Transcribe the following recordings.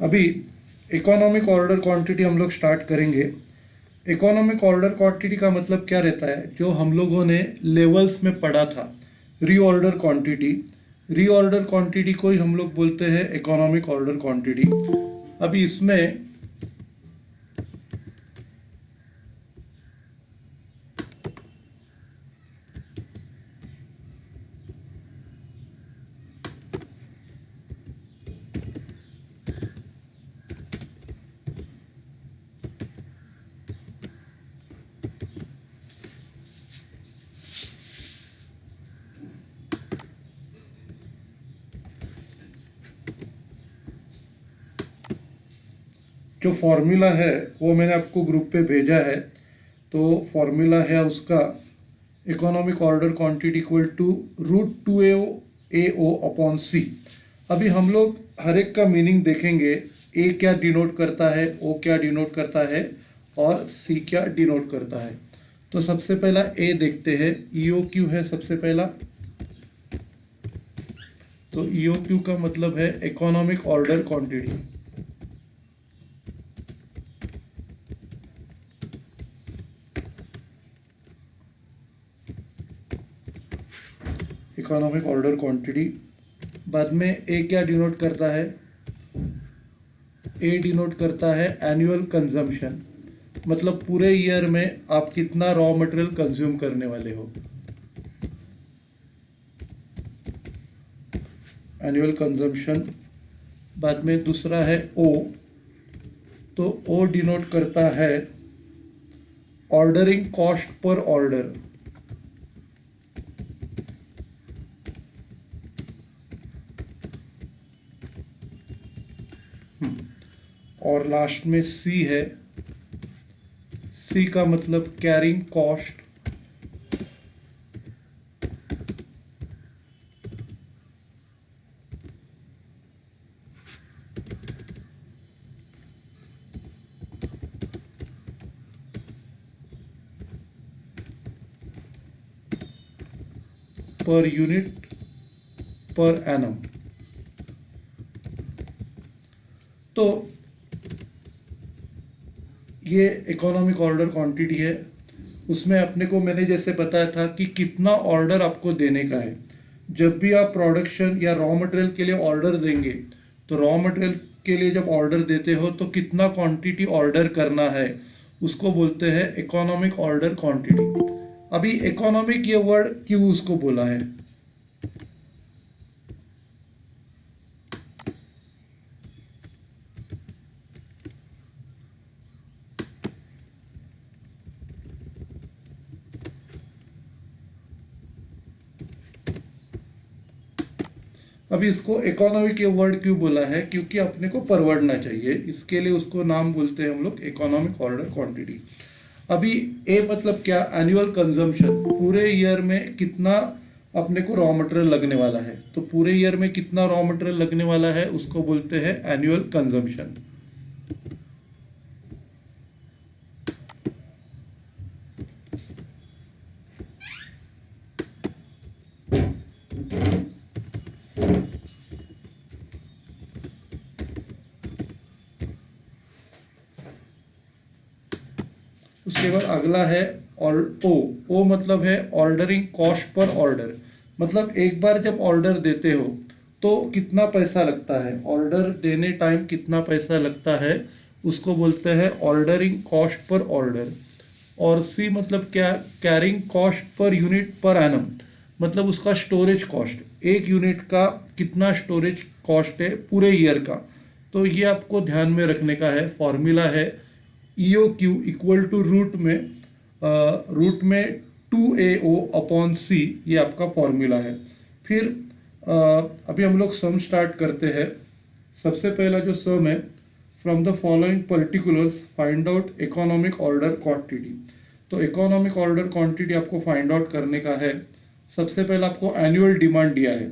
अभी economic order quantity हम लोग स्टार्ट करेंगे। इकोनॉमिक ऑर्डर क्वांटिटी का मतलब क्या रहता है, जो हम लोगों ने लेवल्स में पढ़ा था, रीऑर्डर क्वांटिटी। रीऑर्डर क्वांटिटी को ही हम लोग बोलते हैं इकोनॉमिक ऑर्डर क्वांटिटी। अभी इसमें जो फॉर्मूला है वो मैंने आपको ग्रुप पे भेजा है। तो फॉर्मूला है उसका, economic order quantity equal to √2a upon C. अभी हम लोग हर एक का मीनिंग देखेंगे, ए क्या डिनोट करता है, ओ क्या डिनोट करता है और सी क्या डिनोट करता है। तो सबसे पहला ए देखते हैं, EOQ है सबसे पहला। तो EOQ का मतलब है economic order quantity. Economic order quantity. बाद में ए क्या डिनोट करता है, ए डिनोट करता है एनुअल कंजम्पशन, मतलब पूरे ईयर में आप कितना रॉ मटेरियल कंज्यूम करने वाले हो, एनुअल कंजम्पशन। बाद में दूसरा है ओ, तो ओ डिनोट करता है ऑर्डरिंग कॉस्ट पर ऑर्डर। और लास्ट में सी है, सी का मतलब carrying cost. Per unit per annum. तो ये इकोनॉमिक ऑर्डर क्वांटिटी है। उसमें अपने को मैंने जैसे बताया था कि कितना ऑर्डर आपको देने का है। जब भी आप प्रोडक्शन या रॉ मटेरियल के लिए ऑर्डर देंगे, तो रॉ मटेरियल के लिए जब ऑर्डर देते हो तो कितना क्वांटिटी ऑर्डर करना है, उसको बोलते हैं इकोनॉमिक ऑर्डर क्वांटिटी। अभी इकोनॉमिक ये वर्ड क्यों उसको बोला है, अभी इसको इकोनॉमिक ये वर्ड क्यों बोला है, क्योंकि अपने को परवड़ना चाहिए, इसके लिए उसको नाम बोलते हैं हम लोग इकोनॉमिक ऑर्डर क्वांटिटी। अभी ए मतलब क्या, एनुअल कंजम्पशन, पूरे ईयर में कितना अपने को रॉ मटेरियल लगने वाला है। तो पूरे ईयर में कितना रॉ मटेरियल लगने वाला है उसको बोलते हैं एनुअल कंजम्पशन। उसके बाद अगला है और ओ मतलब है ऑर्डरिंग कॉस्ट पर ऑर्डर, मतलब एक बार जब ऑर्डर देते हो तो कितना पैसा लगता है, ऑर्डर देने टाइम कितना पैसा लगता है, उसको बोलते हैं ऑर्डरिंग कॉस्ट पर ऑर्डर। और सी मतलब क्या, carrying cost per unit per annum, मतलब उसका स्टोरेज कॉस्ट, एक यूनिट का कितना स्टोरेज कॉस्ट है पूरे ईयर का। तो ये आपको ध्यान में रखने का है। फॉर्मूला है EOQ इक्वल टू रूट में 2AO अपॉन सी, ये आपका फॉर्मूला है। फिर अभी हम लोग सम स्टार्ट करते हैं। सबसे पहला जो सम है, from the following particulars find out economic order quantity. तो इकोनॉमिक ऑर्डर क्वांटिटी आपको फाइंड आउट करने का है। सबसे पहले आपको एनुअल डिमांड दिया है,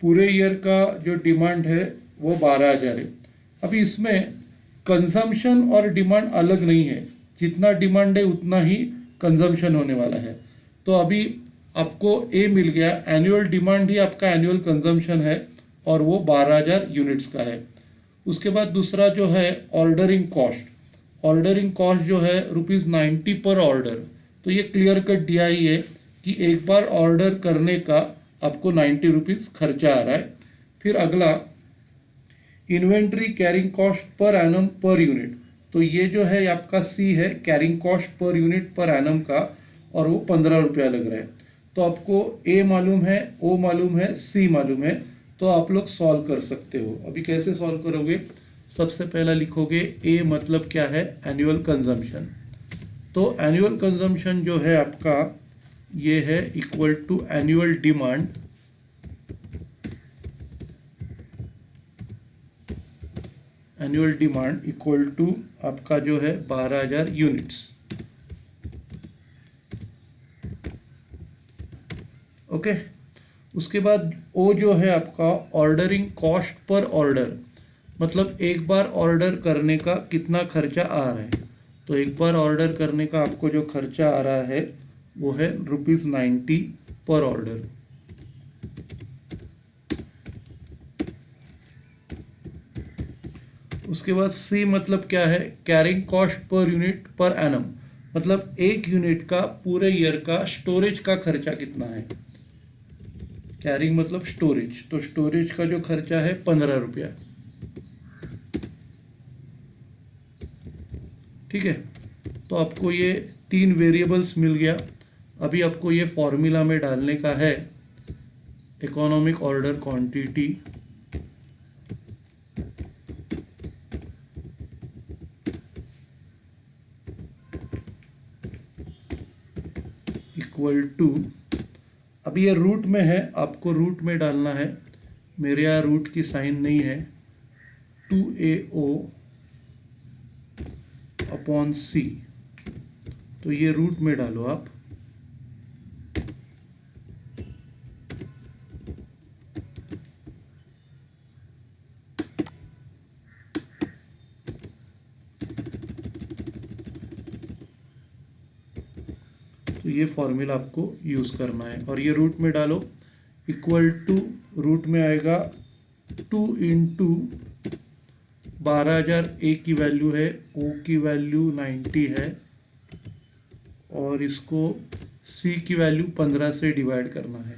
पूरे ईयर का जो डिमांड है वो 12,000 है। अभी इसमें कंजम्पशन और डिमांड अलग नहीं है, जितना डिमांड है उतना ही कंजम्पशन होने वाला है। तो अभी आपको ए मिल गया, एनुअल डिमांड ही आपका एनुअल कंजम्पशन है और वो 12,000 यूनिट्स का है। उसके बाद दूसरा जो है ऑर्डरिंग कॉस्ट, ऑर्डरिंग कॉस्ट जो है ₹90 पर ऑर्डर। तो ये क्लियर कट दिया ही है कि एक बार ऑर्डर करने का आपको ₹90 खर्चा आ रहा है। फिर अगला inventory carrying cost per annum per unit, तो ये जो है आपका सी है carrying cost per unit per annum का, और वो ₹15 लग रहा है। तो आपको ए मालूम है, ओ मालूम है, सी मालूम है, तो आप लोग सॉल्व कर सकते हो। अभी कैसे सॉल्व करोगे? सबसे पहला लिखोगे ए मतलब क्या है, एनुअल कंजम्पशन। तो एनुअल कंजम्पशन जो है आपका ये है equal to annual demand equal to आपका जो है 12,000 यूनिट्स। ओके, उसके बाद ओ जो है आपका ऑर्डरिंग कॉस्ट पर ऑर्डर, मतलब एक बार ऑर्डर करने का कितना खर्चा आ रहा है। तो एक बार ऑर्डर करने का आपको जो खर्चा आ रहा है वो है ₹90 पर ऑर्डर। उसके बाद सी मतलब क्या है, carrying cost per unit per annum, मतलब एक यूनिट का पूरे ईयर का स्टोरेज का खर्चा कितना है। कैरिंग मतलब स्टोरेज, तो स्टोरेज का जो खर्चा है ₹15। ठीक है, तो आपको ये 3 वेरिएबल्स मिल गया। अभी आपको ये फॉर्मूला में डालने का है economic order quantity equal to, अभी ये रूट में है, आपको रूट में डालना है, मेरे यहाँ रूट की साइन नहीं है, 2AO अपॉन C, तो ये रूट में डालो आप। तो ये फॉर्मूला आपको यूज़ करना है और ये रूट में डालो, इक्वल टू रूट में आएगा 2 इंटू 12,000, ए की वैल्यू है, ओ की वैल्यू 90 है, और इसको सी की वैल्यू 15 से डिवाइड करना है।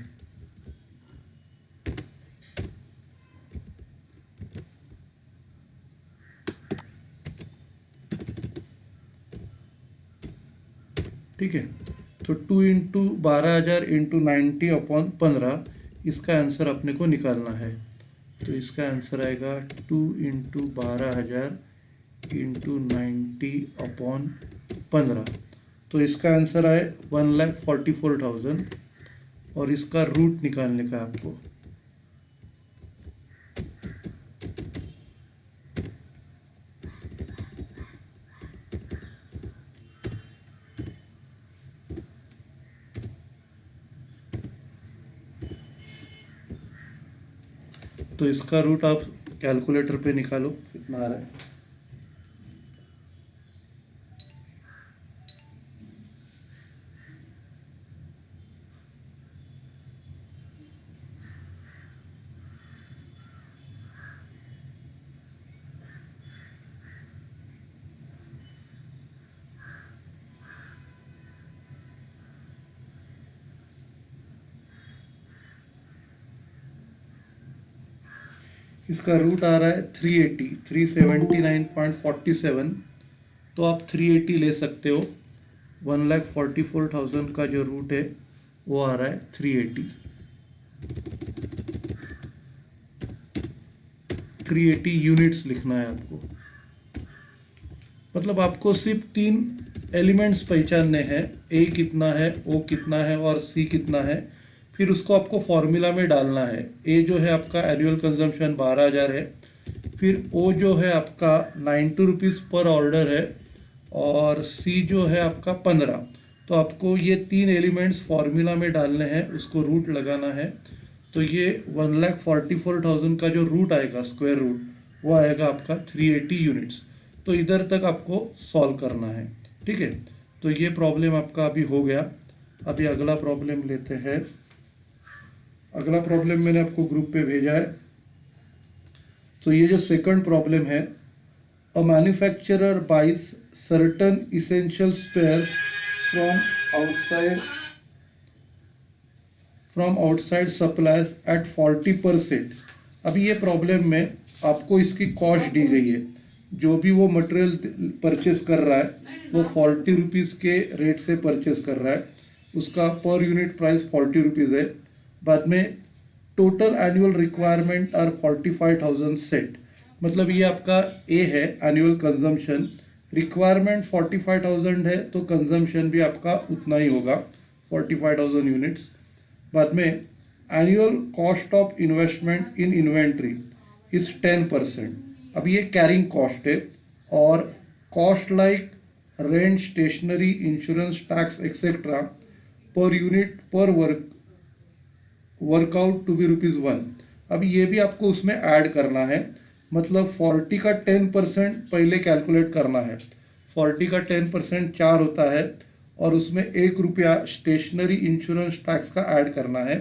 ठीक है, तो 2 इंटू 12,000 इंटू 90 अपॉन 15, इसका आंसर अपने को निकालना है। तो इसका आंसर आएगा 2 इंटू 12,000 इंटू 90 अपॉन 15, तो इसका आंसर आए 1,44,000, और इसका रूट निकालने का आपको। तो इसका रूट आप कैलकुलेटर पे निकालो कितना आ रहा है। इसका रूट आ रहा है 379.47, तो आप 380 ले सकते हो। 1,44,000 का जो रूट है वो आ रहा है 380 यूनिट्स लिखना है आपको। मतलब आपको सिर्फ 3 एलिमेंट्स पहचानने हैं, ए कितना है, ओ कितना है और सी कितना है, फिर उसको आपको फॉर्मूला में डालना है। ए जो है आपका एनुअल कंजम्पशन 12,000 है, फिर ओ जो है आपका 90 रुपीज़ पर ऑर्डर है, और सी जो है आपका 15। तो आपको ये 3 एलिमेंट्स फॉर्मूला में डालने हैं, उसको रूट लगाना है। तो ये 1,44,000 का जो रूट आएगा, स्क्वायर रूट, वो आएगा आपका 380 यूनिट्स। तो इधर तक आपको सॉल्व करना है। ठीक है, तो ये प्रॉब्लम आपका अभी हो गया। अभी अगला प्रॉब्लम लेते हैं। अगला प्रॉब्लम मैंने आपको ग्रुप पे भेजा है। तो ये जो सेकंड प्रॉब्लम है, a manufacturer buys certain essential spares from outside suppliers at 40%। अभी ये प्रॉब्लम में आपको इसकी कॉस्ट दी गई है, जो भी वो मटेरियल परचेस कर रहा है वो 40 रुपीज़ के रेट से परचेस कर रहा है, उसका पर यूनिट प्राइस 40 रुपीज़ है। बाद में total annual requirement are 45,000 set, मतलब ये आपका ए है एनुअल कंजम्पशन, रिक्वायरमेंट 45,000 है तो कंजम्पशन भी आपका उतना ही होगा 45,000 यूनिट्स। बाद में annual cost of investment in inventory is 10%। अब ये कैरिंग कॉस्ट है, और cost like rent, stationery, insurance, tax etcetera per unit per workout to be ₹1। अब ये भी आपको उसमें ऐड करना है, मतलब 40 का 10% पहले कैलकुलेट करना है। 40 का 10% 4 होता है, और उसमें ₹1 स्टेशनरी, इंश्योरेंस, टैक्स का ऐड करना है,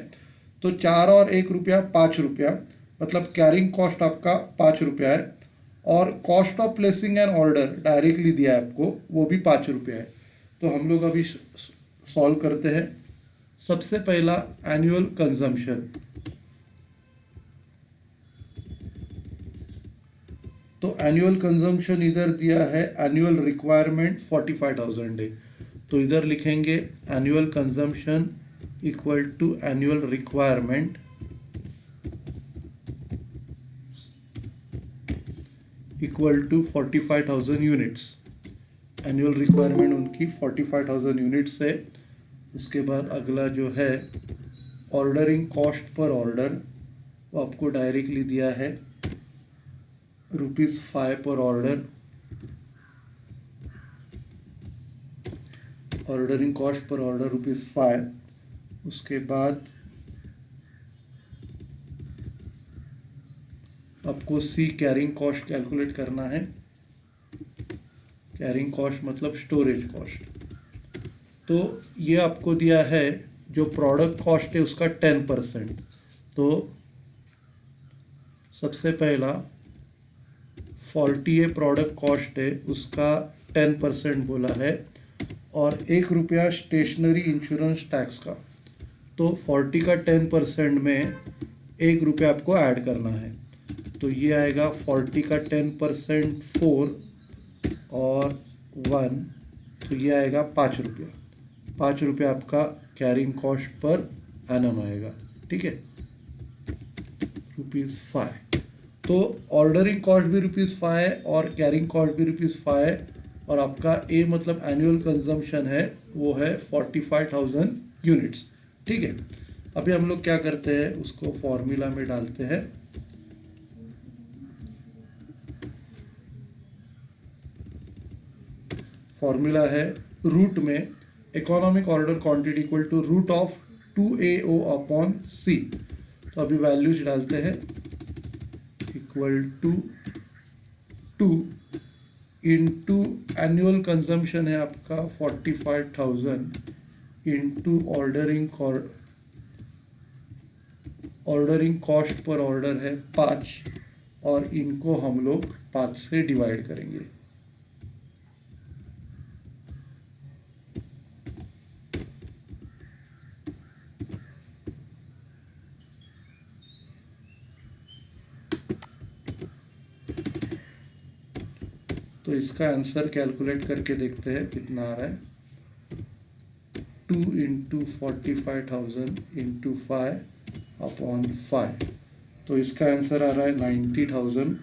तो 4 और ₹1 ₹5, मतलब कैरिंग कॉस्ट आपका ₹5 है। और cost of placing an order directly दिया है आपको, वो भी ₹5 है। तो हम लोग अभी सॉल्व करते हैं। सबसे पहला एनुअल कंजम्पशन, तो एनुअल कंजम्पशन इधर दिया है, एनुअल रिक्वायरमेंट 45,000 है, तो इधर लिखेंगे annual consumption equal to annual requirement equal to 45,000 units. Annual requirement उनकी 45,000 यूनिट्स है। उसके बाद अगला जो है ऑर्डरिंग कॉस्ट पर ऑर्डर, वो आपको डायरेक्टली दिया है ₹5 पर order. Ordering cost per order ₹5। उसके बाद आपको सी कैरिंग कॉस्ट कैलकुलेट करना है। कैरिंग कॉस्ट मतलब स्टोरेज कॉस्ट। तो ये आपको दिया है जो प्रोडक्ट कॉस्ट है उसका 10%। तो सबसे पहला 40 प्रोडक्ट कॉस्ट है, उसका 10% बोला है, और ₹1 स्टेशनरी, इंश्योरेंस, टैक्स का। तो 40 का 10% में ₹1 आपको ऐड करना है, तो ये आएगा 40 का 10% 4 और 1, तो ये आएगा ₹5। ₹5 आपका कैरिंग कॉस्ट पर एनम आएगा, ठीक है, ₹5। तो ऑर्डरिंग कॉस्ट भी ₹5 और कैरिंग कॉस्ट भी ₹5, और आपका ए मतलब एनुअल कंजम्पशन है वो है 45,000 यूनिट्स, ठीक है। अभी हम लोग क्या करते हैं, उसको फॉर्मूला में डालते हैं। फॉर्मूला है रूट में economic order quantity equal to root of 2AO upon C। तो अभी वैल्यूज डालते हैं, equal to 2 into annual consumption है आपका 45,000 into ordering cost per order है 5, और इनको हम लोग 5 से डिवाइड करेंगे। तो इसका आंसर कैलकुलेट करके देखते हैं कितना आ रहा है। 2 इंटू 45,000 इंटू 5 अपॉन 5, तो इसका आंसर आ रहा है 90,000।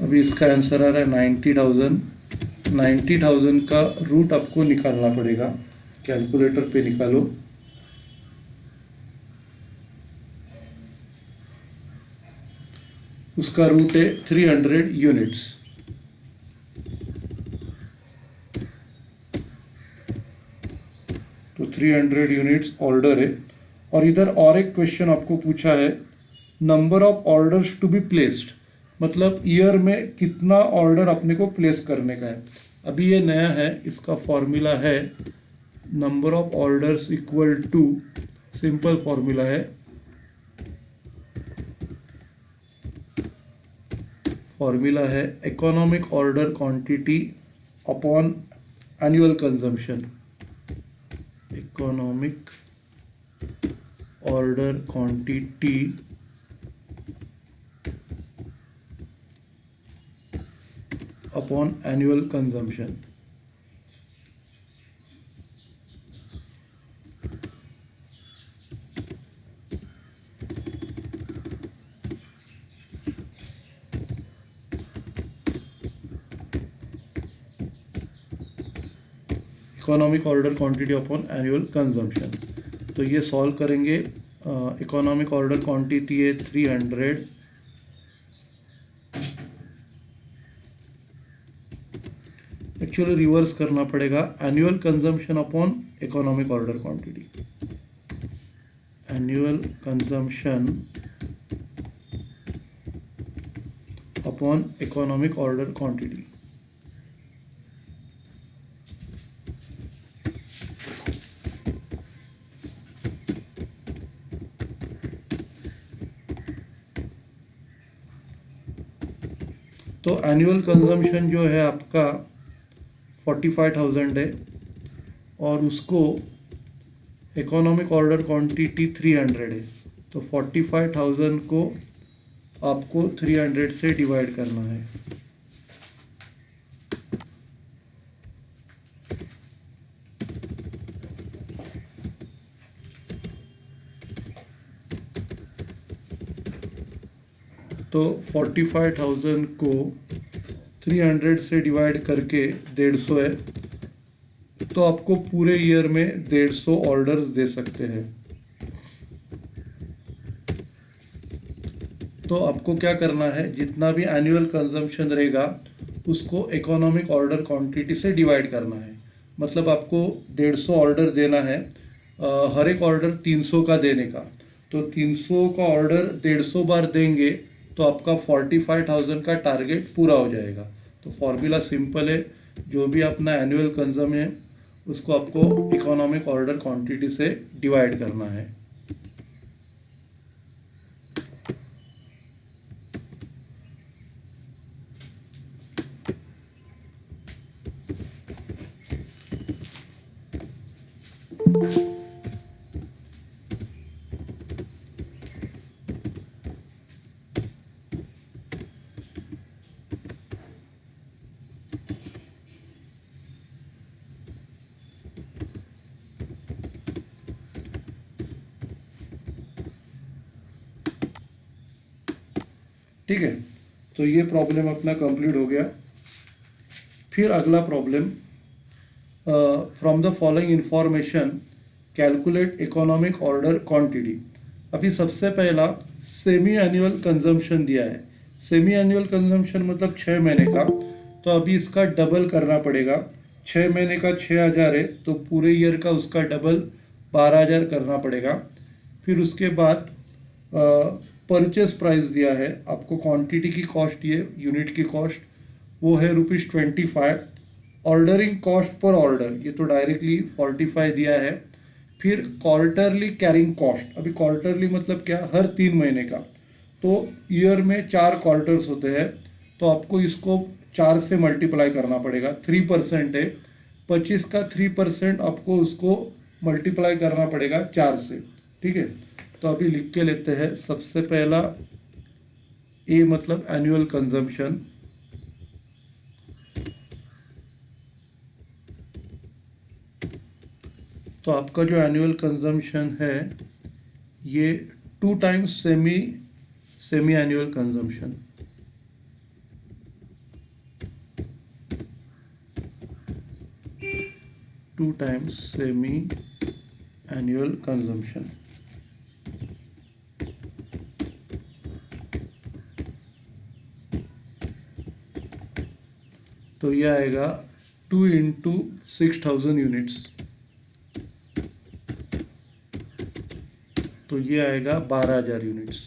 अभी इसका आंसर आ रहा है 90,000। 90,000 का रूट आपको निकालना पड़ेगा, कैलकुलेटर पे निकालो। उसका रूट है 300 यूनिट्स। तो 300 यूनिट्स ऑर्डर है। और इधर और एक क्वेश्चन आपको पूछा है, number of orders to be placed. मतलब ईयर में कितना ऑर्डर अपने को प्लेस करने का है। अभी ये नया है, इसका फॉर्मूला है number of orders equal to, simple formula है, economic order quantity upon annual consumption. Economic order quantity upon annual consumption. Economic order quantity upon annual consumption. तो ये सॉल्व करेंगे। इकोनॉमिक ऑर्डर क्वांटिटी है 300, एक्चुअली रिवर्स करना पड़ेगा, annual consumption upon economic order quantity. Annual consumption upon economic order quantity. तो annual consumption जो है आपका 45,000 है और उसको इकोनॉमिक ऑर्डर क्वांटिटी 300 है। तो 45,000 को आपको 300 से डिवाइड करना है। तो 45,000 को 300 से डिवाइड करके 150 है, तो आपको पूरे ईयर में 150 ऑर्डर्स दे सकते हैं। तो आपको क्या करना है, जितना भी एनुअल कंजम्पशन रहेगा उसको इकोनॉमिक ऑर्डर क्वांटिटी से डिवाइड करना है। मतलब आपको 150 ऑर्डर देना है, हर एक ऑर्डर 300 का देने का। तो 300 का ऑर्डर 150 बार देंगे तो आपका 45,000 का टारगेट पूरा हो जाएगा। तो फॉर्मूला सिंपल है, जो भी अपना एनुअल कंजम है उसको आपको इकोनॉमिक ऑर्डर क्वांटिटी से डिवाइड करना है। ठीक है, तो ये प्रॉब्लम अपना कंप्लीट हो गया। फिर अगला problem, from the following information calculate economic order quantity. अभी सबसे पहला सेमी एनुअल कंजम्पशन दिया है। सेमी एनुअल कंजम्पशन मतलब 6 महीने का, तो अभी इसका डबल करना पड़ेगा। 6 महीने का 6,000 है, तो पूरे ईयर का उसका डबल 12,000 करना पड़ेगा। फिर उसके बाद परचेस प्राइस दिया है आपको, क्वांटिटी की कॉस्ट, ये यूनिट की कॉस्ट वो है ₹25। ऑर्डरिंग कॉस्ट पर ऑर्डर, ये तो डायरेक्टली 45 दिया है। फिर क्वार्टरली कैरिंग कॉस्ट, अभी क्वार्टरली मतलब क्या, हर 3 महीने का। तो ईयर में 4 क्वार्टर्स होते हैं, तो आपको इसको 4 से मल्टीप्लाई करना पड़ेगा। 3% है, 25 का 3% आपको उसको मल्टीप्लाई करना पड़ेगा 4 से। ठीक है, तो अभी लिख के लेते हैं। सबसे पहला ए मतलब एनुअल कंजम्पशन, तो आपका जो एनुअल कंजम्पशन है ये 2 times semi annual consumption. Two times semi annual consumption. तो ये आएगा 2 इंटू 6,000 यूनिट्स, तो ये आएगा 12,000 यूनिट्स।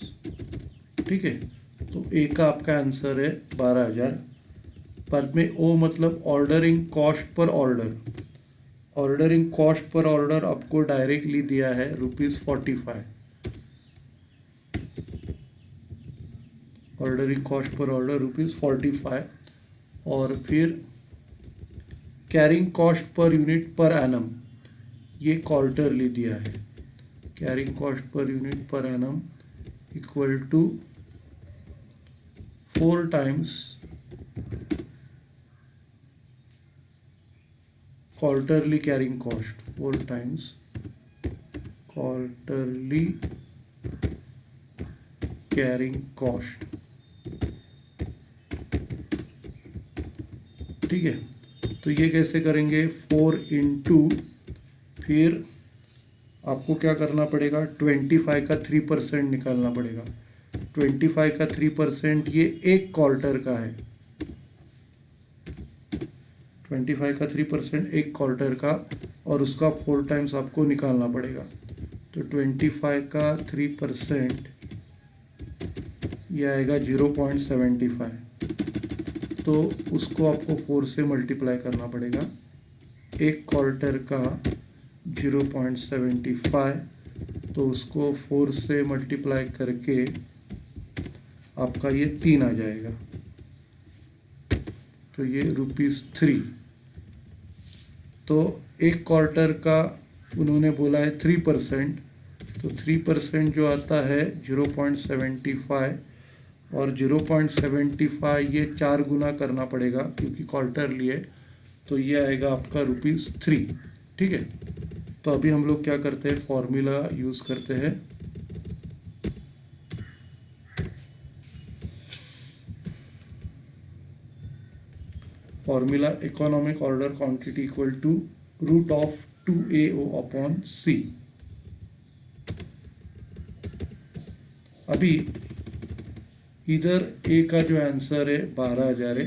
ठीक है, तो ए का आपका आंसर है 12,000। बाद में ओ मतलब ordering cost per order. Ordering cost per order आपको डायरेक्टली दिया है ₹45। Ordering cost per order ₹45। और फिर carrying cost per unit per annum, ये क्वार्टरली दिया है। Carrying cost per unit per annum equal to 4 times quarterly carrying cost, 4 times quarterly carrying cost। ठीक है, तो ये कैसे करेंगे, 4 इंटू, फिर आपको क्या करना पड़ेगा, 25 का 3% निकालना पड़ेगा। 25 का 3% ये एक क्वार्टर का है। 25 का 3% एक क्वार्टर का, और उसका 4 टाइम्स आपको निकालना पड़ेगा। तो 25 का 3% यह आएगा 0.75। तो उसको आपको 4 से मल्टीप्लाई करना पड़ेगा। एक क्वार्टर का 0.75, तो उसको 4 से मल्टीप्लाई करके आपका ये 3 आ जाएगा। तो ये ₹3। तो एक क्वार्टर का उन्होंने बोला है 3%, तो 3% जो आता है 0.75, और 0.75 ये 4 गुना करना पड़ेगा क्योंकि क्वार्टर लिए, तो ये आएगा आपका ₹3। ठीक है, तो अभी हम लोग क्या करते हैं, फॉर्मूला यूज़ करते हैं। Formula economic order quantity equal to √2AO upon C। अभी इधर ए का जो आंसर है 12,000 है,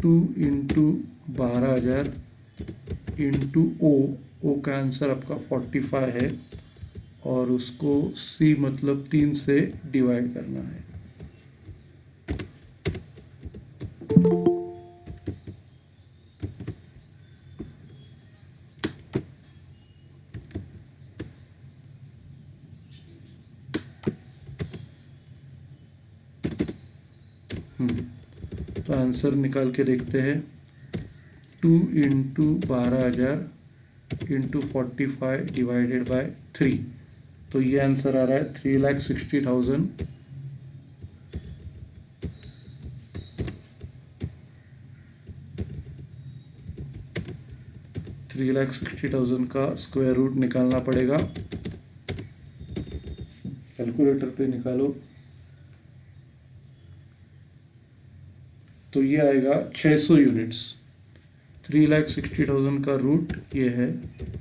2 इंटू 12,000 इंटू ओ का आंसर आपका 45 है, और उसको C मतलब 3 से डिवाइड करना है। तो आंसर निकाल के देखते हैं। 2 इंटू 12,000 इंटू 45 डिवाइडेड बाय 3, तो ये आंसर आ रहा है 3,60,000। 3,60,000 का स्क्वायर रूट निकालना पड़ेगा। कैलकुलेटर पे निकालो, तो ये आएगा 600 यूनिट्स। 3,60,000 का रूट ये है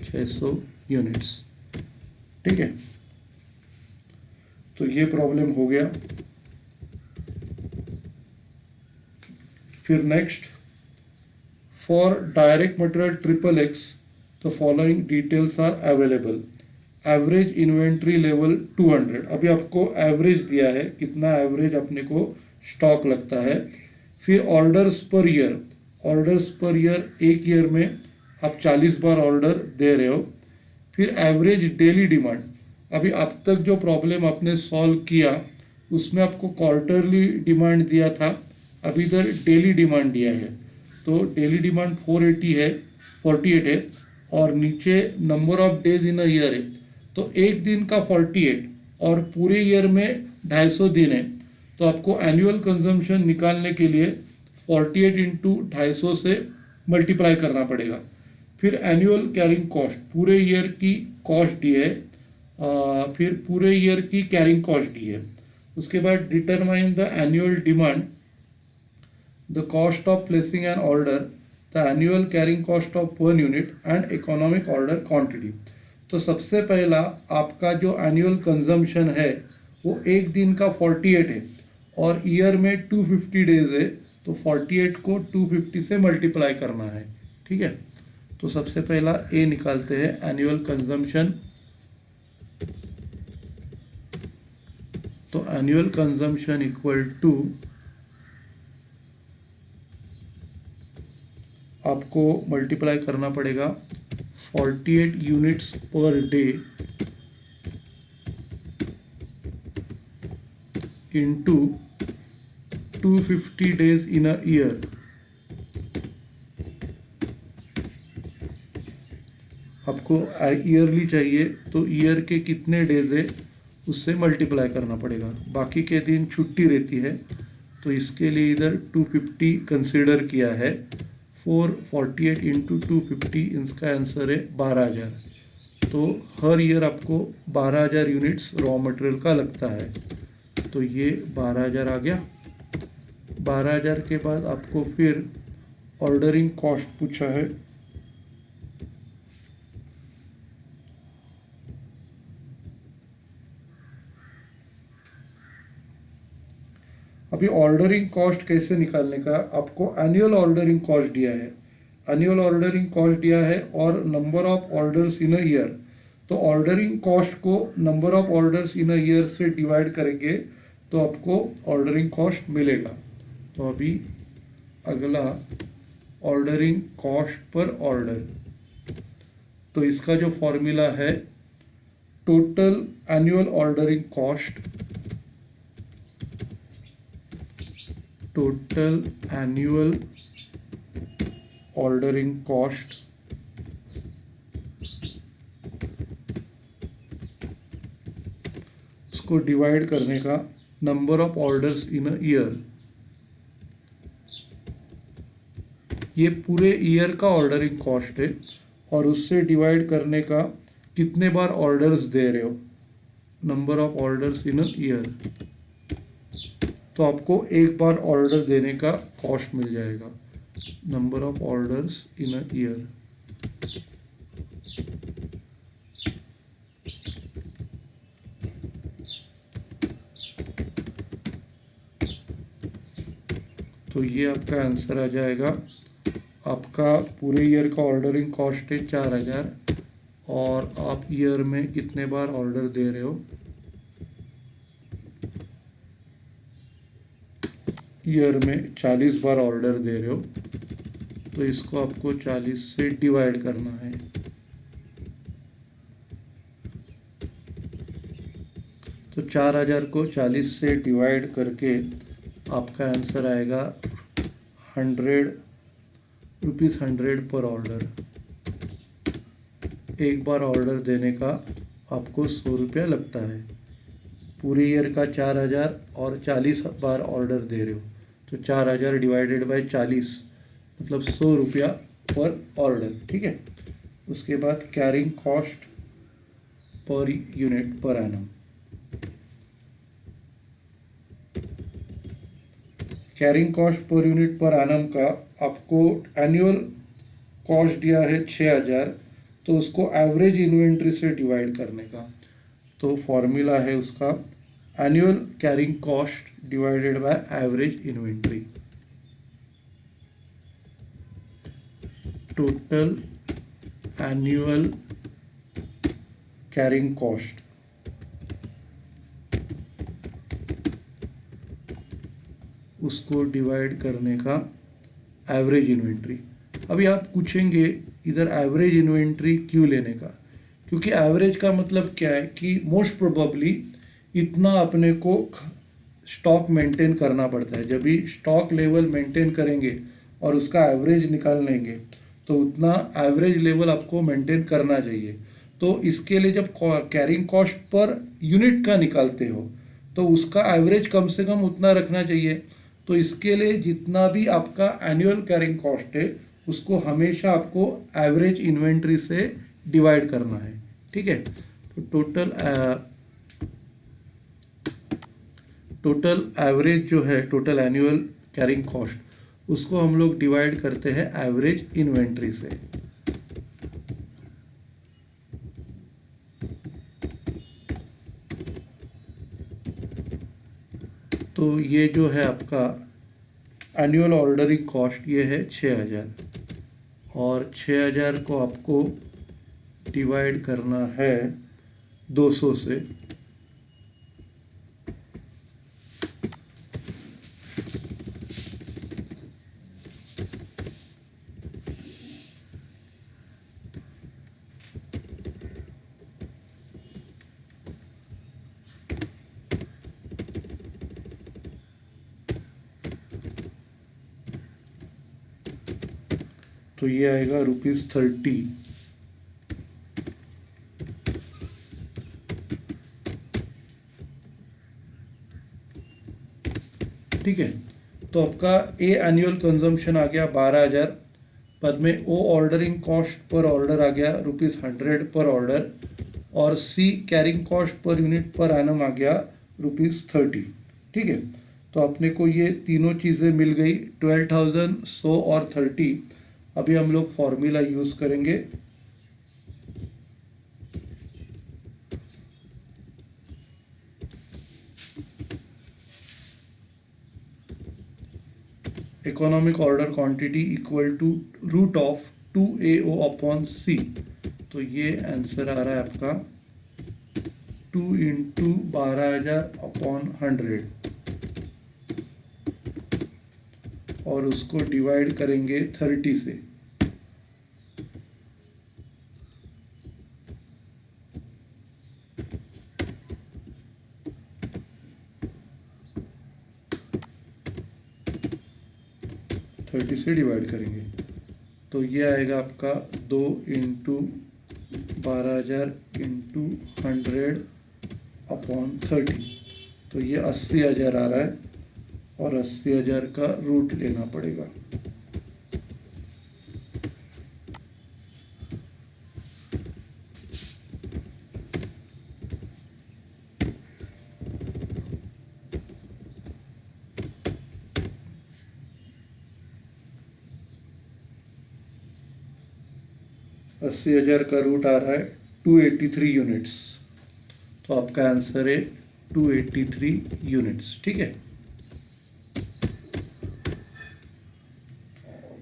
600 यूनिट्स। ठीक है, तो ये प्रॉब्लम हो गया। फिर next, for direct material XXX the following details are available. Average inventory level 200। अभी आपको एवरेज दिया है, कितना एवरेज अपने को स्टॉक लगता है। फिर orders per year, orders per year, एक ईयर में आप 40 बार ऑर्डर दे रहे हो। फिर एवरेज डेली डिमांड, अभी अब तक जो प्रॉब्लम आपने सॉल्व किया उसमें आपको क्वार्टरली डिमांड दिया था, अभी इधर डेली डिमांड दिया है। तो डेली डिमांड 48 है, और नीचे number of days in a year है। तो एक दिन का 48 और पूरे ईयर में 250 दिन है। तो आपको एनुअल कंजम्पशन निकालने के लिए 48 इंटू 250 से मल्टीप्लाई करना पड़ेगा। फिर एनुअल कैरिंग कॉस्ट, पूरे ईयर की कॉस्ट दी है, फिर पूरे ईयर की कैरिंग कॉस्ट दी है। उसके बाद determine the annual demand, the cost of placing an order, the annual carrying cost of 1 unit and economic order quantity. तो सबसे पहला आपका जो एनुअल कंजम्पशन है वो एक दिन का 48 है, और ईयर में 250 डेज है। तो 48 को 250 से मल्टीप्लाई करना है। ठीक है, तो सबसे पहला ए निकालते हैं, एनुअल कंजम्पशन तो एनुअल कंजम्पशन इक्वल टू आपको मल्टीप्लाई करना पड़ेगा 48 units per day into 250 days in a year. आपको ईयरली चाहिए तो ईयर के कितने डेज है उससे मल्टीप्लाई करना पड़ेगा। बाकी के दिन छुट्टी रहती है तो इसके लिए इधर 250 कंसिडर किया है। 448 इंटू 250 इसका आंसर है 12,000। तो हर ईयर आपको 12,000 यूनिट्स रॉ मटेरियल का लगता है। तो ये 12,000 आ गया। 12,000 के बाद आपको फिर ऑर्डरिंग कॉस्ट पूछा है। अभी ऑर्डरिंग कॉस्ट कैसे निकालने का, आपको एनुअल ऑर्डरिंग कॉस्ट दिया है, एनुअल ऑर्डरिंग कॉस्ट दिया है और number of orders in a year. तो ऑर्डरिंग कॉस्ट को number of orders in a year से डिवाइड करेंगे तो आपको ऑर्डरिंग कॉस्ट मिलेगा। तो अभी अगला ऑर्डरिंग कॉस्ट पर ऑर्डर, तो इसका जो फॉर्मूला है total annual ordering cost, total annual ordering cost उसको डिवाइड करने का number of orders in a year. ये पूरे ईयर का ऑर्डरिंग कॉस्ट है और उससे डिवाइड करने का कितने बार ऑर्डर्स दे रहे हो, number of orders in a year. तो आपको एक बार ऑर्डर देने का कॉस्ट मिल जाएगा, number of orders in a year. तो ये आपका आंसर आ जाएगा। आपका पूरे ईयर का ऑर्डरिंग कॉस्ट है 4,000 और आप ईयर में कितने बार ऑर्डर दे रहे हो, ईयर में 40 बार ऑर्डर दे रहे हो। तो इसको आपको 40 से डिवाइड करना है। तो 4,000 को 40 से डिवाइड करके आपका आंसर आएगा 100 रुपीज़ 100 पर ऑर्डर। एक बार ऑर्डर देने का आपको 100 रुपया लगता है। पूरे ईयर का 4,000 और 40 बार ऑर्डर दे रहे हो तो 4,000 डिवाइडेड बाय 40 मतलब 100 रुपया पर ऑर्डर। ठीक है। उसके बाद carrying cost per unit per annum, carrying cost per unit per annum का आपको एनुअल कॉस्ट दिया है 6,000, तो उसको एवरेज इन्वेंट्री से डिवाइड करने का। तो फॉर्मूला है उसका annual carrying cost divided by average inventory. Total annual carrying cost उसको डिवाइड करने का एवरेज इन्वेंट्री। अभी आप पूछेंगे इधर एवरेज इन्वेंट्री क्यों लेने का, क्योंकि एवरेज का मतलब क्या है कि मोस्ट प्रोबेबली इतना अपने को स्टॉक मेंटेन करना पड़ता है। जब भी स्टॉक लेवल मेंटेन करेंगे और उसका एवरेज निकाल लेंगे तो उतना एवरेज लेवल आपको मेंटेन करना चाहिए। तो इसके लिए जब कैरिंग कॉस्ट पर यूनिट का निकालते हो तो उसका एवरेज कम से कम उतना रखना चाहिए। तो इसके लिए जितना भी आपका एनुअल कैरिंग कॉस्ट है उसको हमेशा आपको एवरेज इन्वेंट्री से डिवाइड करना है। ठीक है। तो टोटल एवरेज जो है, टोटल एनुअल कैरिंग कॉस्ट उसको हम लोग डिवाइड करते हैं एवरेज इन्वेंट्री से। तो ये जो है आपका एनुअल ऑर्डरिंग कॉस्ट ये है 6,000 और 6,000 को आपको डिवाइड करना है 200 से। तो ये आएगा ₹30। ठीक है, तो आपका ए एनुअल कंजम्पशन आ गया 12,000, पर में O ordering cost per order आ गया ₹100 पर ऑर्डर, और C carrying cost per unit per annum आ गया ₹30। ठीक है, तो अपने को ये तीनों चीज़ें मिल गई, 12,000, 100 और 30। अभी हम लोग फॉर्मूला यूज़ करेंगे। Economic order quantity equal to √2AO upon C। तो ये आंसर आ रहा है आपका 2 × 12,000 अपॉन 100, और उसको डिवाइड करेंगे 30 से। डिवाइड करेंगे तो ये आएगा आपका 2 × 12,000 × 100 अपॉन 30। तो ये 80,000 आ रहा है, और 80,000 का रूट लेना पड़ेगा। अस्सी हज़ार का रूट आ रहा है 283 यूनिट्स। तो आपका आंसर है 283 यूनिट्स। ठीक है,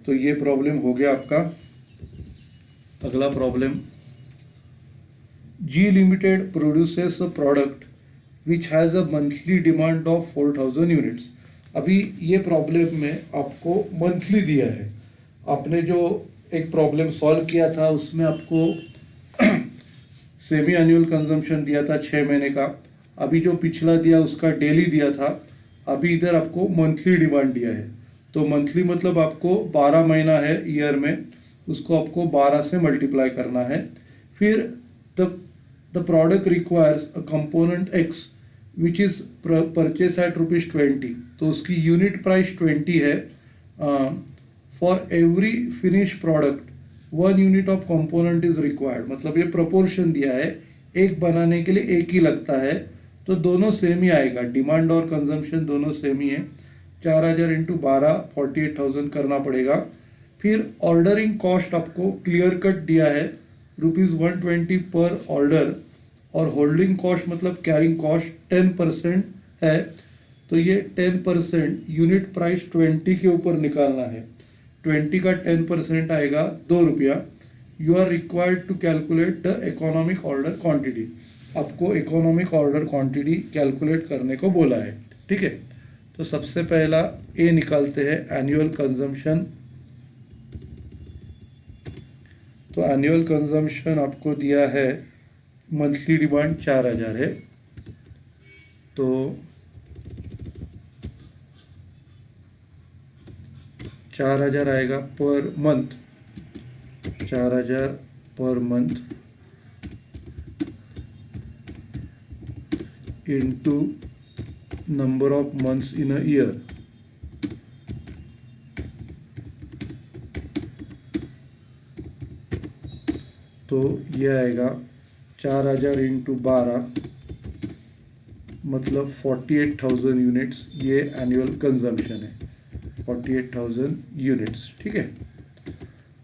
तो ये प्रॉब्लम हो गया आपका। अगला problem, G limited produces a product which has a monthly demand of 4,000 units. अभी ये प्रॉब्लम में आपको मंथली दिया है। आपने जो एक प्रॉब्लम सॉल्व किया था उसमें आपको सेमी एनुअल कंजम्पशन दिया था 6 महीने का। अभी जो पिछला दिया उसका डेली दिया था। अभी इधर आपको मंथली डिमांड दिया है। तो मंथली मतलब आपको 12 महीना है ईयर में, उसको आपको 12 से मल्टीप्लाई करना है। फिर the product requires a component X which is purchase at ₹20। तो उसकी यूनिट प्राइस 20 है। For every finish product 1 unit of component is required. मतलब ये प्रोपोर्शन दिया है, एक बनाने के लिए एक ही लगता है, तो दोनों सेम ही आएगा। डिमांड और कंजम्पशन दोनों सेम ही है। 4,000 × 12 48,000 करना पड़ेगा। फिर ऑर्डरिंग कॉस्ट आपको क्लियर कट दिया है ₹120 पर ऑर्डर, और होल्डिंग कॉस्ट मतलब कैरिंग कॉस्ट 10% है। तो ये 10% यूनिट प्राइस 20 के ऊपर निकालना है। 20 का 10% आएगा ₹2। You are required to calculate the economic order quantity. आपको इकोनॉमिक ऑर्डर क्वांटिटी कैलकुलेट करने को बोला है। ठीक है, तो सबसे पहला ए निकालते हैं, एनुअल कंजम्पशन। तो एनुअल कंजम्पशन आपको दिया है, मंथली डिमांड 4,000 है। तो 4,000 आएगा per month, 4,000 per month into number of months in a year. तो ये आएगा 4,000 × 12 मतलब 48,000 यूनिट्स। ये एनुअल कंजम्पशन है, 48,000 यूनिट्स। ठीक है,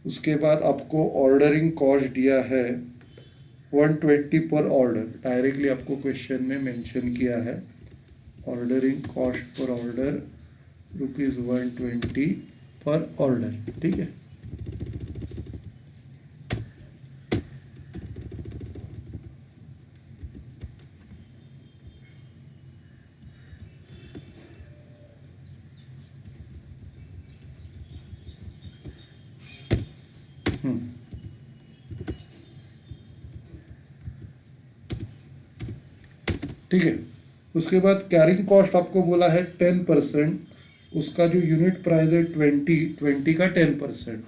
उसके बाद आपको ऑर्डरिंग कॉस्ट दिया है 120 पर ऑर्डर। डायरेक्टली आपको क्वेश्चन में मेंशन किया है, ऑर्डरिंग कॉस्ट पर ऑर्डर ₹120 पर ऑर्डर। ठीक है, ठीक है। उसके बाद कैरिंग कॉस्ट आपको बोला है 10%। उसका जो यूनिट प्राइस है 20 का 10%।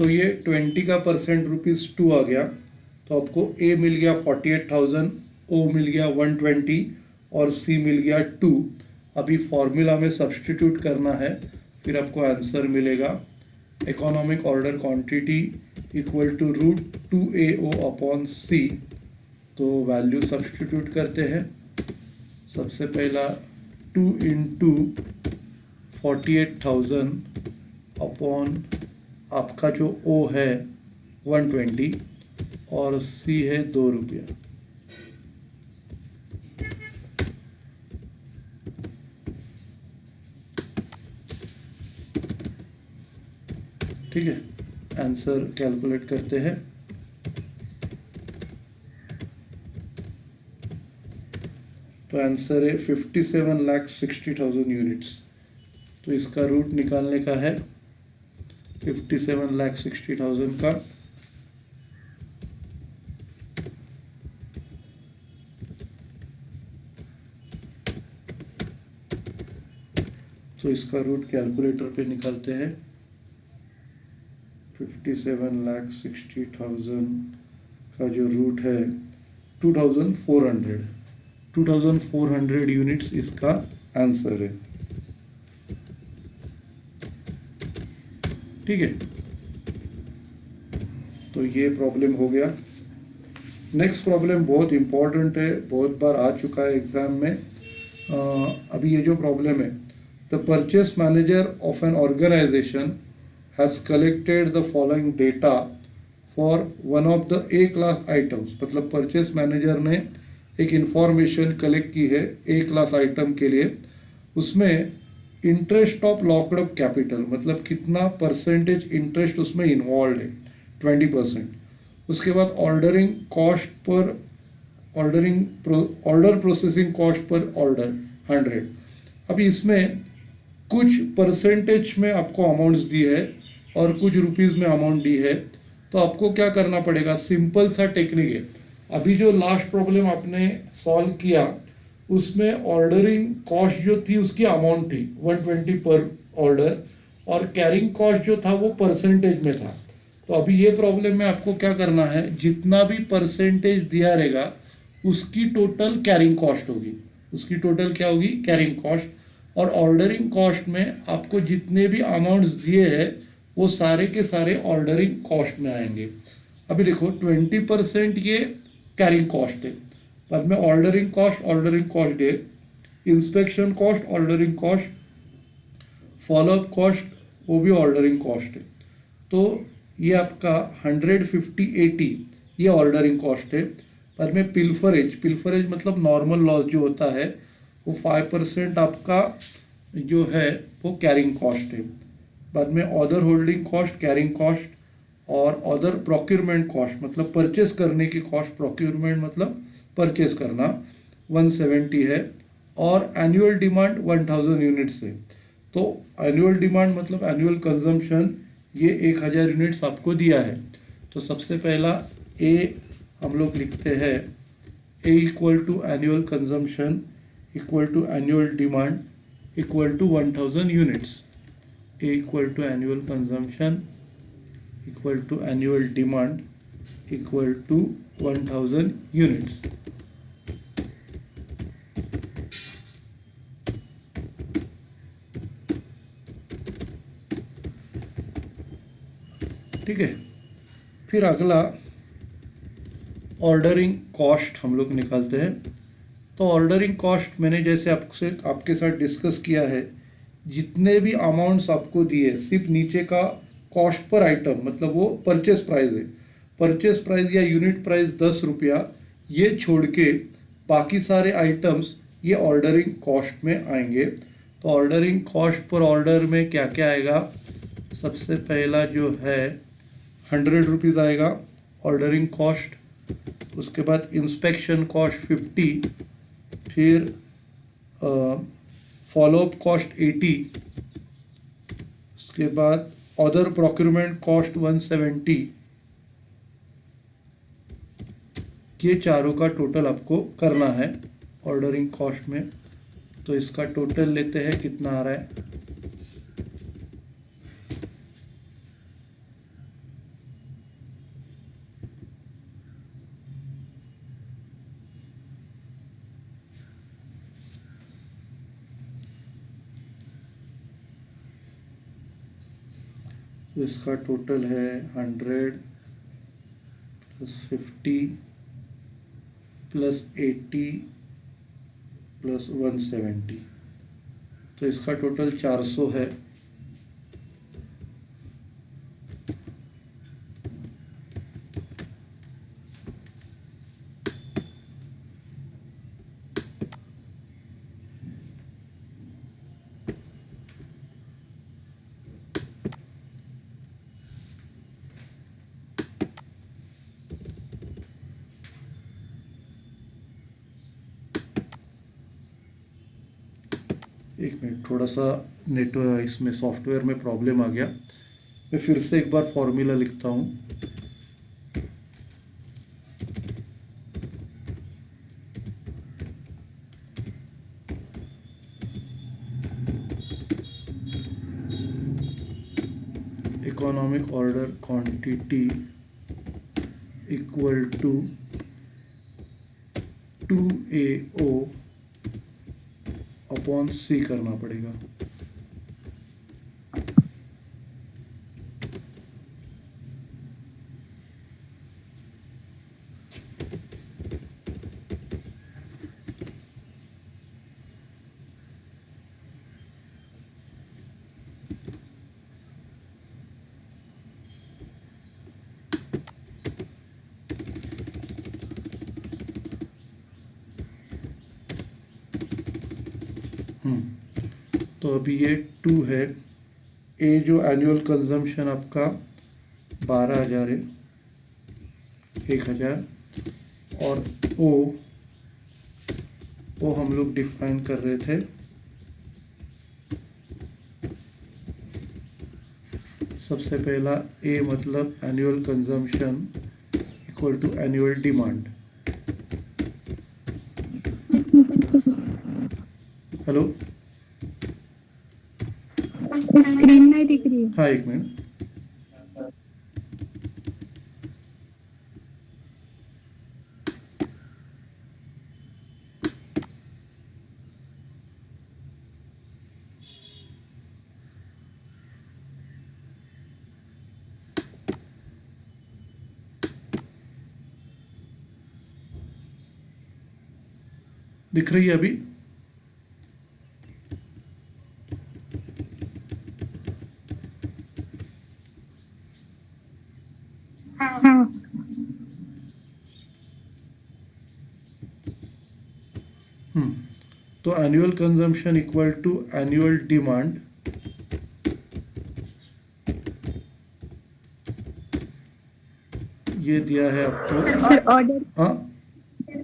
तो ये 20 का परसेंट ₹2 आ गया, तो आपको ए मिल गया 48,000, ओ मिल गया 120 और सी मिल गया 2। अभी फॉर्मूला में सब्सटीट्यूट करना है, फिर आपको आंसर मिलेगा economic order quantity equal to √2AO upon C. तो वैल्यू सब्सटीट्यूट करते हैं। सबसे पहला 2 इंटू 48,000 अपॉन आपका जो ओ है 120 और सी है ₹2। ठीक है, आंसर कैलकुलेट करते हैं। तो आंसर है 57,60,000 यूनिट्स। तो इसका रूट निकालने का है 57,60,000 का। तो इसका रूट कैलकुलेटर पे निकालते हैं। 57,60,000 का जो रूट है 2,400 यूनिट्स इसका आंसर है। ठीक है, तो ये प्रॉब्लम हो गया। नेक्स्ट प्रॉब्लम बहुत इंपॉर्टेंट है, बहुत बार आ चुका है एग्जाम में। अभी ये जो प्रॉब्लम है, the purchase manager of an organisation has collected the following data for one of the A class items। मतलब परचेस मैनेजर ने एक इंफॉर्मेशन कलेक्ट की है A क्लास आइटम के लिए। उसमें interest of locked up capital, मतलब कितना परसेंटेज इंटरेस्ट उसमें इन्वॉल्व है, 20%। उसके बाद ordering cost per order processing cost per order 100। अभी इसमें कुछ परसेंटेज में आपको अमाउंट्स दी है और कुछ रुपीज़ में अमाउंट दी है। तो आपको क्या करना पड़ेगा, सिंपल सा टेक्निक है। अभी जो लास्ट प्रॉब्लम आपने सॉल्व किया उसमें ऑर्डरिंग कॉस्ट जो थी उसकी अमाउंट थी 120 पर ऑर्डर, और कैरिंग कॉस्ट जो था वो परसेंटेज में था। तो अभी ये प्रॉब्लम में आपको क्या करना है, जितना भी परसेंटेज दिया रहेगा उसकी टोटल कैरिंग कॉस्ट होगी। उसकी टोटल क्या होगी, कैरिंग कॉस्ट। और ऑर्डरिंग कॉस्ट में आपको जितने भी अमाउंट्स दिए हैं वो सारे के सारे ऑर्डरिंग कॉस्ट में आएंगे। अभी देखो 20% ये कैरिंग कॉस्ट है, बाद में ऑर्डरिंग कॉस्ट है, inspection cost ordering cost, follow up cost वो भी ऑर्डरिंग कॉस्ट है। तो ये आपका 150-80 ये ऑर्डरिंग कॉस्ट है। बाद में पिल्फरेज मतलब नॉर्मल लॉस जो होता है वो 5% आपका जो है वो कैरिंग कॉस्ट है। बाद में other holding cost carrying cost, और अदर प्रोक्योरमेंट कॉस्ट मतलब परचेस करने की कॉस्ट, प्रोक्योरमेंट मतलब परचेस करना 170 है, और एनुअल डिमांड 1000 यूनिट्स है। तो एनुअल डिमांड मतलब एनुअल कंजम्पशन ये 1000 यूनिट्स आपको दिया है। तो सबसे पहला ए हम लोग लिखते हैं, A equal to annual consumption equal to annual demand equal to 1000 units. A equal to annual consumption equal to annual demand equal to 1000 units। ठीक है, फिर अगला ऑर्डरिंग कॉस्ट हम लोग निकालते हैं। तो ऑर्डरिंग कॉस्ट मैंने जैसे आपके साथ डिस्कस किया है, जितने भी अमाउंट्स आपको दिए सिर्फ नीचे का कॉस्ट पर आइटम मतलब वो परचेस प्राइस है, परचेस प्राइस या यूनिट प्राइस 10 रुपया, ये छोड़ के बाकी सारे आइटम्स ये ऑर्डरिंग कॉस्ट में आएंगे। तो ऑर्डरिंग कॉस्ट पर ऑर्डर में क्या क्या आएगा, सबसे पहला जो है 100 रुपीज़ आएगा ऑर्डरिंग कॉस्ट। उसके बाद इंस्पेक्शन कॉस्ट 50, फिर फॉलोअप कॉस्ट 80, उसके बाद अदर प्रोक्योरमेंट कॉस्ट 170। ये चारों का टोटल आपको करना है ऑर्डरिंग कॉस्ट में। तो इसका टोटल लेते हैं, कितना आ रहा है, तो इसका टोटल है 100 प्लस 50 प्लस 80 प्लस 170, तो इसका टोटल 400 है। एक मिनट, थोड़ा सा नेटवर्क इसमें सॉफ्टवेयर में प्रॉब्लम आ गया। मैं फिर से एक बार फॉर्मूला लिखता हूँ। Economic order quantity equal to 2AO upon C करना पड़ेगा। तो अभी ये 2 है। ए जो एनुअल कंजम्पशन आपका 12,000 है, 1,000, और ओ हम लोग डिफाइन कर रहे थे सबसे पहला ए मतलब annual consumption equal to annual demand. Hello, screen नहीं दिख रही है। हाँ एक मिनट। दिख रही है अभी? हाँ, तो annual consumption equal to annual demand, ये दिया है आपको। सर ऑर्डर हाँ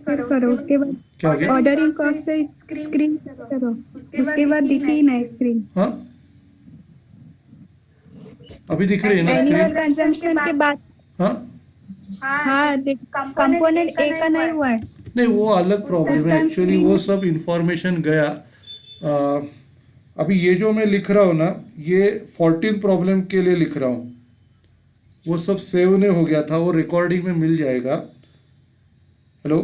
करो, उसके बाद क्या हो गया? ऑर्डरिंग कॉस्ट से स्क्रीन करो, उसके बाद दिखी ही नहीं स्क्रीन। हाँ अभी दिख रही है ना एनुअल स्क्रीन? कंजम्पशन के बाद हाँ हाँ कंपोनेंट ए का नहीं हुआ है। नहीं, वो अलग प्रॉब्लम है एक्चुअली, वो सब इंफॉर्मेशन गया। अभी ये जो मैं लिख रहा हूँ ना, ये 14 प्रॉब्लम के लिए लिख रहा हूँ। वो सब सेव नहीं हो गया था, वो रिकॉर्डिंग में मिल जाएगा। हेलो,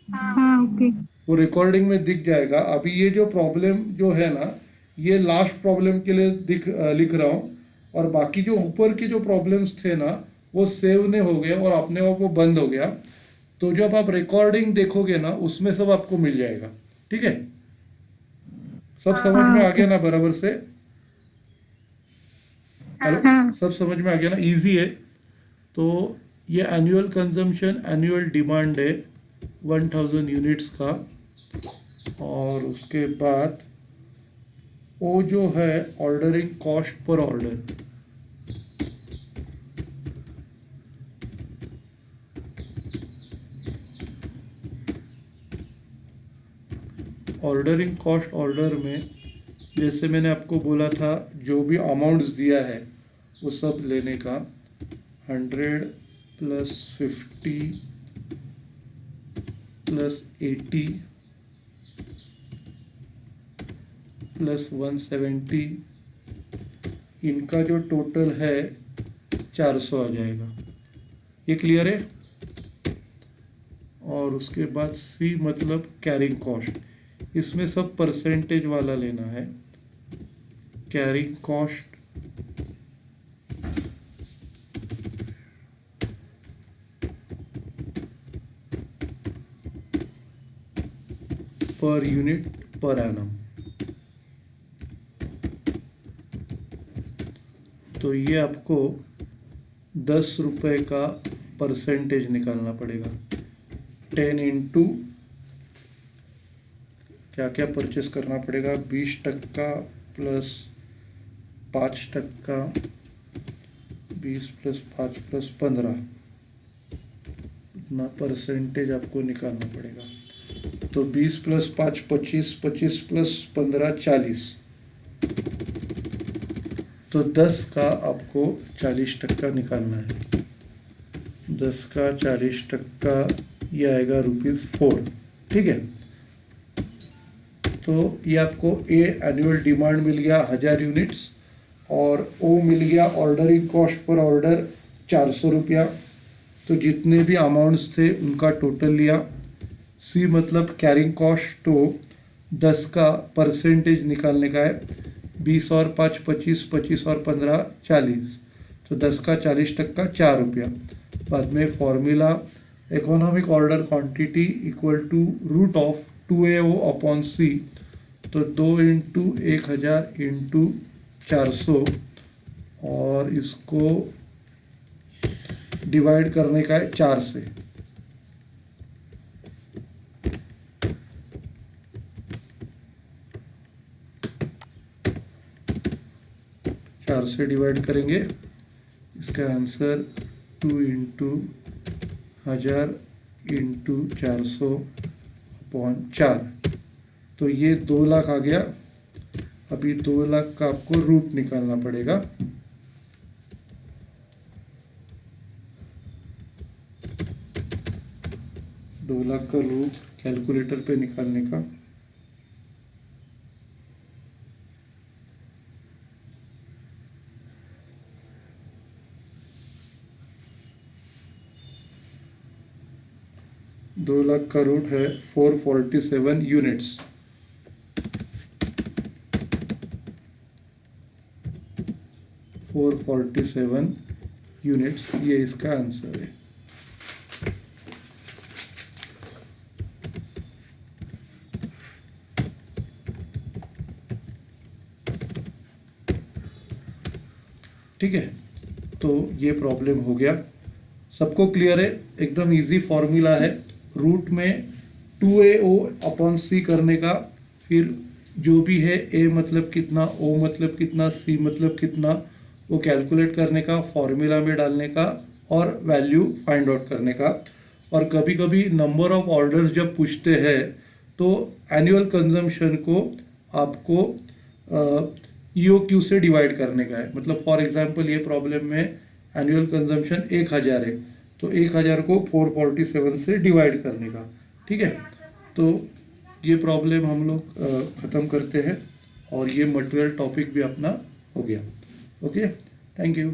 हाँ ओके। वो रिकॉर्डिंग में दिख जाएगा। अभी ये जो प्रॉब्लम जो है ना, ये लास्ट प्रॉब्लम के लिए लिख रहा हूँ, और बाकी जो ऊपर के जो प्रॉब्लम्स थे ना, वो सेव नहीं हो गए और अपने आप वो बंद हो गया। तो जब आप रिकॉर्डिंग देखोगे ना, उसमें सब आपको मिल जाएगा। ठीक है, सब समझ में आ गया ना बराबर से? हेलो, हाँ। सब समझ में आ गया ना? इजी है। तो ये एनुअल कंजम्पशन एनुअल डिमांड है 1000 यूनिट्स का, और उसके बाद वो जो है ordering cost per order. Ordering cost order में जैसे मैंने आपको बोला था, जो भी अमाउंट्स दिया है वो सब लेने का। 100 प्लस 50 प्लस 80 प्लस 170, इनका जो टोटल है 400 आ जाएगा। ये क्लियर है? और उसके बाद सी मतलब कैरिंग कॉस्ट, इसमें सब परसेंटेज वाला लेना है। Carrying cost per unit per annum. तो ये आपको 10 रुपये का परसेंटेज निकालना पड़ेगा। 10 इंटू क्या क्या परचेस करना पड़ेगा, 20% प्लस 5%, 20 प्लस 5 प्लस 15, इतना परसेंटेज आपको निकालना पड़ेगा। तो 20 प्लस 5 25, 25 प्लस 15 40, तो 10 का आपको 40% निकालना है। 10 का 40% ये आएगा ₹4। ठीक है, तो ये आपको ए एनुअल डिमांड मिल गया 1000 यूनिट्स, और ओ मिल गया ऑर्डरिंग कॉस्ट पर ऑर्डर 400 रुपया। तो जितने भी अमाउंट्स थे उनका टोटल लिया। सी मतलब कैरिंग कॉस्ट, तो 10 का परसेंटेज निकालने का है। 20 और 5 25, 25 और 15 40, तो 10 का 40% 4 रुपया। बाद में formula economic order quantity equal to root of 2AO upon C, तो 2 इंटू 1000 इंटू 400, और इसको डिवाइड करने का है 4 से। चार से डिवाइड करेंगे, इसका आंसर 2 इंटू 1000 इंटू 400 अपॉन 4, तो ये 2 लाख आ गया। अभी 2 लाख का आपको रूट निकालना पड़ेगा। दो लाख का रूट कैलकुलेटर पे निकालने का, दो लाख का रूट है 447 यूनिट्स। 447 यूनिट्स, ये इसका आंसर है। ठीक है, तो ये प्रॉब्लम हो गया। सबको क्लियर है? एकदम इजी फॉर्मूला है। रूट में 2AO अपॉन सी करने का, फिर जो भी है ए मतलब कितना, ओ मतलब कितना, सी मतलब कितना, वो कैलकुलेट करने का, फॉर्मूला में डालने का, और वैल्यू फाइंड आउट करने का। और कभी कभी नंबर ऑफ ऑर्डर्स जब पूछते हैं तो एनुअल कंजम्पशन को आपको EOQ से डिवाइड करने का है। मतलब फॉर एग्जांपल ये प्रॉब्लम में एनुअल कंजम्पशन 1000 है, तो 1000 को 447 से डिवाइड करने का। ठीक है, तो ये प्रॉब्लम हम लोग ख़त्म करते हैं, और ये मटेरियल टॉपिक भी अपना हो गया। Okay, thank you.